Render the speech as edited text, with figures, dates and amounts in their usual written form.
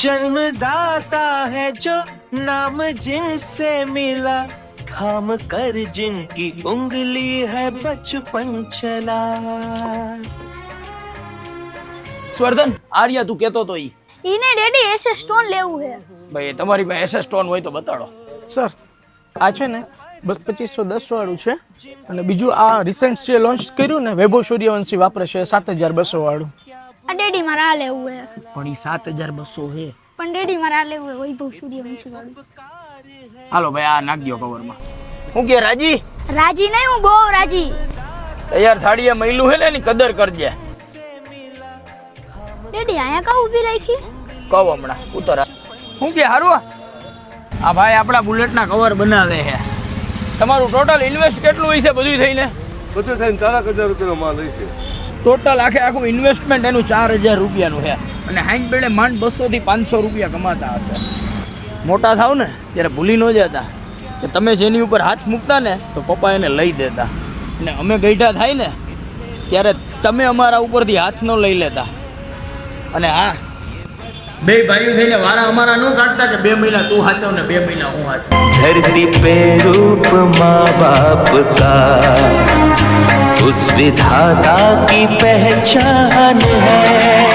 जन्मदाता है जो नाम जिनसे मिला, थाम कर जिनकी उंगली है बचपन चला। સ્વર્ધન આર્યા તું કેતો તો ઈ ઈને ડેડી એસે સ્ટોન લેવું છે ભાઈ તમારી પાસે એસએસ સ્ટોન હોય તો બતાડો સર આ છે ને બસ 2510 વાળું છે અને બીજું આ રિસેન્ટ જે લોન્ચ કર્યું ને વૈભવ સૂર્યવંશી વાપરે છે 7200 વાળું. આ ડેડી મારે આ લેવું છે પણ ઈ 7200 હે. પણ ડેડી મારે આ લેવું છે વૈભવ સૂર્યવંશી વાળું. હાલો ભાઈ આ નાખ દો કવરમાં. હું કે રાજી રાજી નહીં, હું બહુ રાજી. તૈયાર થાળીએ મૈલું હે ને એની કદર કરજે. ડેડી આયા કા ઊભી રાખી? કહો હમણાં ઉતર. હું કે હારું આ ભાઈ આપણા બુલેટના કવર બનાવે છે. તમારું ટોટલ ઇન્વેસ્ટ કેટલું હોય છે બધું થઈને? બધું થઈને 4000 રૂપિયાનો માલ હોય છે. ટોટલ આખું ઇન્વેસ્ટમેન્ટ એનું 4000 રૂપિયાનું છે અને હાઈન બેડે માંડ 200 થી 500 રૂપિયા કમાતા હશે. મોટા થાવ ને ત્યારે ભૂલી ન જતા કે તમે જેની ઉપર હાથ મૂકતા ને તો પપ્પા એને લઈ દેતા, અને અમે ગઈઢા થાય ને ત્યારે તમે અમારા ઉપરથી હાથ ન લઈ લેતા. અને હા, બે ભાઈઓ થઈને વારા અમારા ન કાઢતા કે 2 મહિના તું હાચવ ને 2 મહિના હું હાચવ. धरती पे रूप माँ बाप का उस विधाता की पहचान है.